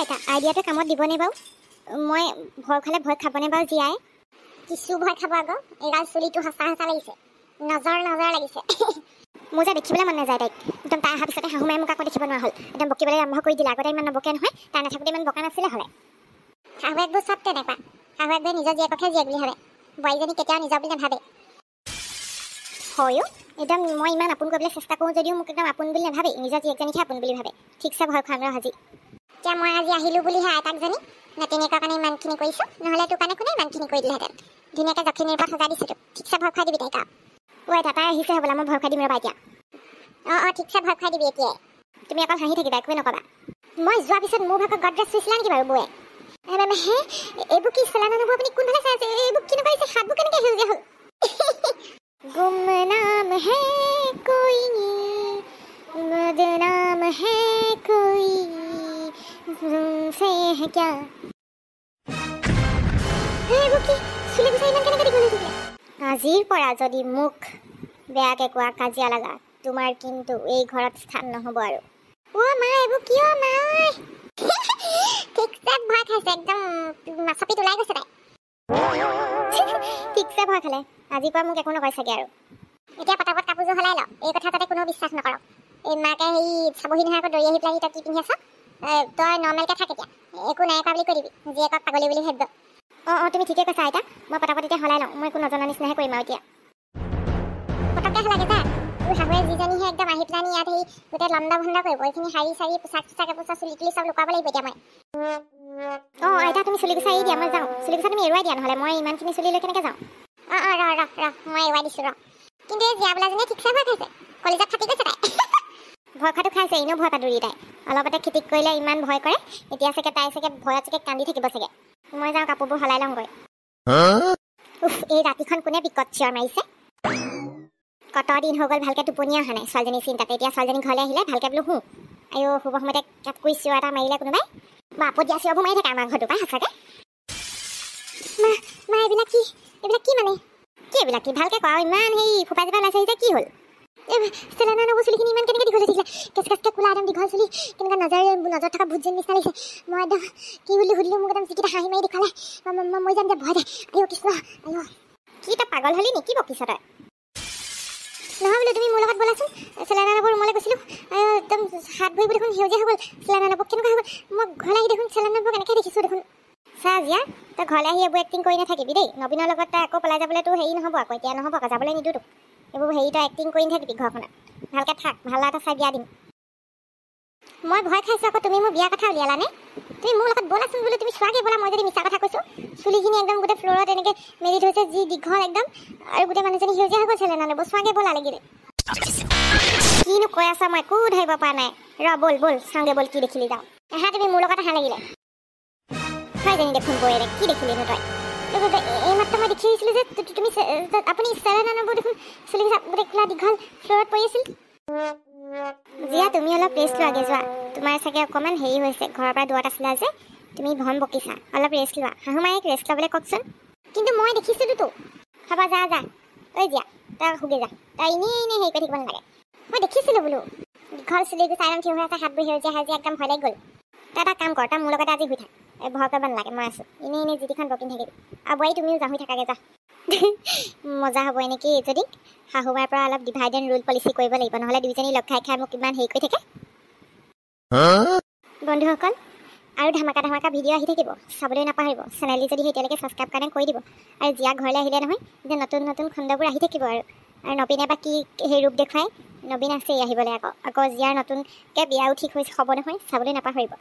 এটা আইডিয়াটো কামত দিবনে বাৰু? মই ভয় খালে ভয় খাবনে বাৰু জীয়াই? কিছু ভয় খাব আকৌ, এইগাল চুলিটো সঁচা সঁচা লাগিছে, নজৰ লাগিছে। মোৰ যে দেখিবলৈ মন নাযায় তাইক। একদম তাই অহাৰ পিছতে শাহু মায়ে মোক আকৌ দেখিব নোৱাৰা হ'ল, একদম বকিবলৈ আৰম্ভ কৰি দিলে। আগতে ইমান নবকে নহয়, তাই নাথাকোঁতে ইমান বকা নাছিলে হ'লে। শাহুৱেকবোৰ চব তেনেকুৱা, শাহুৱেকবোৰে নিজৰ জীয়েককহে জীয়েক বুলি ভাবে, বোৱাৰীজনী কেতিয়াও নিজৰ বুলি নাভাবে। হয়ো, একদম মই ইমান আপোন কৰিবলৈ চেষ্টা কৰোঁ যদিও মোক একদম আপোন বুলি নাভাবে, নিজৰ জীয়েকজনীকহে আপোন বুলি ভাবে। ঠিকছে ভয় খুৱাম ৰ আজি। এতিয়া মই আজি আহিলোঁ বুলিহে আইতাক জানি নাতিনীয়েকৰ কাৰণে ইমানখিনি কৰিছোঁ, নহ'লে তোৰ কাৰণে কোনে ইমানখিনি কৰি দিলেহেঁতেন। ধুনীয়াকৈ যখিনীৰ ওপৰত সজাই দিছোঁ তোক, ঠিকছে ভয় খুৱাই দিবি তাইক। তাই আহিছে হ'বলা, মই ভয় খুৱাই দিম ৰ'বা এতিয়া। ঠিকছে ভয় খুৱাই দিবি এতিয়াই। তুমি অকল হাঁহি থাকিবা, একোৱে নকবা। মই যোৱাৰ পিছত মোৰ ভাগত গডৰেজ চুইছিলা নেকি বাৰু বৌয়ে? হে, এইবোৰ কি চেলা নানবোৰ আপুনি কোনফালে চাই আছে? এইবোৰ কেনেকুৱা হৈছে? হাতবোৰ কেনেকৈ সেউজীয়া হ'ল? গুমনাম হে কোই, বদনাম হে কোই, তুমছে হে ক্যা? এইবোৰ কি চুলি গুচাই ইমান কেনেকৈ দীঘল হৈ থাকিলে? আজিৰ পৰা যদি মোক বেয়াকৈ কোৱা, কাজিয়া লাগা, তোমাৰ কিন্তু এই ঘৰত স্থান নহ'ব আৰু। মা এইবোৰ কিয় নাই? ঠিকছে ভয় খাইছে, একদম মাছপিত ওলাই গৈছে তাই। ঠিকছে ভয় খালে, আজিৰ পৰা মোক একো নকয় চাগে আৰু। এতিয়া পটাপট কাপোৰযোৰ সলাই ল, এই কথা যাতে কোনেও বিশ্বাস নকৰক। এই মাকে সেই চাবহি নহয় আকৌ দৌৰি আহি পেলাই তই কি পিন্ধি আছ, তই নৰ্মেলকৈ থাক এতিয়া, একো নাই কৰা বুলি কৈ দিবি, জীয়েকক পাগলী বুলি ভাবিব। তুমি ঠিকে কৈছা আইতা, মই পটাপট এতিয়া সলাই লওঁ, মই একো নজনা নিচিনাহে কৰিম আৰু এতিয়া। পটককৈ সলাগে যা, তোৰ শাহুৱে যিজনীহে একদম আহি পেলাই ইয়াত সেই গোটেই লণ্ড ভণ্ড কৰিব, এইখিনি শাৰী চাৰী পোচাক কাপোৰ চুলি তুলি চব লুকাব লাগিব এতিয়া মই। আইতা তুমি চুলি গুচাই দিয়া, মই যাওঁ। চুলি গুচা তুমি এৰুৱাই দিয়া, নহ'লে মই ইমানখিনি চুলি লৈ কেনেকৈ যাওঁ? ৰ মই এৰুৱাই দিছোঁ ৰ। কিন্তু এই জীয়া বোলাজনীয়ে ঠিকছে ভয় খাইছে, কলিজাত ফাটি গৈছে তাই। ভয় খোৱাটো খাইছে, এনেও ভয় পাদুৰি তাই। অলপতে খিটিক কৰিলে ইমান ভয় কৰে, এতিয়া চাগে তাই চাগে ভয়ত চাগে কান্দি থাকিব চাগে। মই যাওঁ কাপোৰবোৰ সলাই লওঁগৈ। এই ৰাতিখন কোনে বিকট চিঞৰ মাৰিছে? কত দিন হৈ গ'ল ভালকৈ টোপনি অহা নাই ছোৱালীজনীৰ চিন্তাতে। এতিয়া ছোৱালীজনী ঘৰলৈ আহিলে ভালকৈ বোলো শুওঁ। শুব সময়তে কাপকুৰি চিঞৰ এটা মাৰিলে কোনোবাই, বা আপদীয়া চিঞৰবোৰ মাৰি থাকে আমাৰ ঘৰটো পাই সঁচাকৈ। মা এইবিলাক কি মানে? কি এইবিলাক কি? ভালকৈ কোৱা, ইমান সেই ফোপাই জোপা ওলাইছে যে কি হ'ল? চেলেনা নবৌ চুলিখিনি ইমান কেনেকৈ দীঘল হৈছিলে, কেচকেচকৈ কোলা একদম দীঘল চুলি, কেনেকুৱা নজৰ থকা ভূত যেন নিচিনা লাগিছে। মই একদম কি বুলি সুধিলোঁ, মোক একদম যিকেইটা হাঁহি মাৰি দেখুৱালে, মই যাম যে ভয়তে। কৃষ্ণ, কি তই পাগল হ'লি নেকি বকিছ তই? নহয় বোলো তুমি মোৰ লগত ব'লাচোন, চেলেনা নবৌৰ ৰুমলৈ গৈছিলোঁ, একদম হাত ভৰিবোৰ দেখোন সেউজীয়া হৈ গ'ল। চেলেনা নবৌ কেনেকুৱা হৈ গ'ল? মই ঘৰলৈ আহি দেখোন চেলেনা নবৌক এনেকৈ দেখিছোঁ দেখোন। চা জিয়া, তই ঘৰলৈ আহি এইবোৰ এক্টিং কৰি নাথাকিবি দেই। নবীনৰ লগত তই আকৌ পলাই যাবলৈ তোৰ হেৰি নহ'ব, আকৌ এতিয়া নহ'ব, আকৌ যাবলৈ নিদিওঁ তোক। এইবোৰ হেৰি তই এক্টিং কৰি নাথাকিবি ঘৰখনত, ভালকৈ থাক, ভাল এটা চাই বিয়া দিম। মই ভয় খাইছোঁ আকৌ, তুমি মোৰ বিয়া কথা উলিয়ালানে? তুমি মোৰ লগত ব'লাচোন বোলো, তুমি চোৱাগৈ ব'লা, মই যদি মিছা কথা কৈছোঁ। চুলিখিনি একদম গোটেই ফ্ল'ৰত এনেকৈ মেলি থৈছে, যি দীঘল একদম, আৰু গোটেই মানুহজনী সেউজীয়া হৈ গ'ল চেলেনা নবৌ। চোৱাগৈ ব'লা লাগিলে। কিনো কৈ আছা, মই একো ধৰিব পৰা নাই। ব'ল চাওঁগৈ, ব'ল কি দেখিলি যাওঁ। তুমি মোৰ লগত আহা লাগিলে। হয়জনী দেখোন বৌয়ে, কি দেখিলিনো তই? এইমাত্ৰ মই দেখি আহিছিলোঁ যে তুমি আপুনি চেলেনা নবৌ দেখোন চুলি গোটেই কোলা দীঘল ফ্ল'ৰত পৰি আছিল। জিয়া তুমি অলপ ৰেষ্ট লোৱাগৈ যোৱা, তোমাৰ চাগে অকণমান হেৰি হৈছে, ঘৰৰ পৰা দূৰত আছিলা যে, তুমি ভন বকিছা, অলপ ৰেষ্ট লোৱা। শাহু মায়েক ৰেষ্ট ল'বলৈ কওকচোন। কিন্তু মই দেখিছিলোঁতো। হ'ব যা জিয়া, তই শুগে যা, তই এনেই হেৰি কৰি থাকিব নালাগে। মই দেখিছিলোঁ বোলো, দীঘল চুলি গুচাই একদম থিয় হৈ আছে, হাতবোৰ সেউজীয়া একদম ভয় লাগি গ'ল। তই এটা কাম কৰ, তই মোৰ লগতে আজি শুই থাক, ভয় কৰিব নালাগে, মই আছোঁ। এনেই যিটিখন বকি থাকিবি। আৰু বোৱাৰী তুমিও যা, শুই থাকাগৈ যা। মজা হ'ব এনেকৈ যদি শাহুমাৰ পৰা অলপ ডিভাইড এণ্ড ৰুল পলিচি কৰিব লাগিব, নহ'লে দুইজনী লগ খাই মোক ইমান হেৰি কৰি থাকে। বন্ধুসকল, আৰু ধামাকা ভিডিঅ' আহি থাকিব, চাবলৈ নাপাহৰিব। চেনেলটি যদি এতিয়ালৈকে ছাবস্ক্ৰাইব কাৰণে কৰি দিব। আৰু জীয়া ঘৰলৈ আহিলে নহয়, যে নতুন খণ্ডবোৰ আহি থাকিব। আৰু নবীনে বা কি সেই ৰূপ দেখুৱাই, নবীন আছেই আহিবলৈ আকৌ জীয়াৰ নতুনকৈ বিয়াও ঠিক হৈছে হ'ব নহয়, চাবলৈ নাপাহৰিব।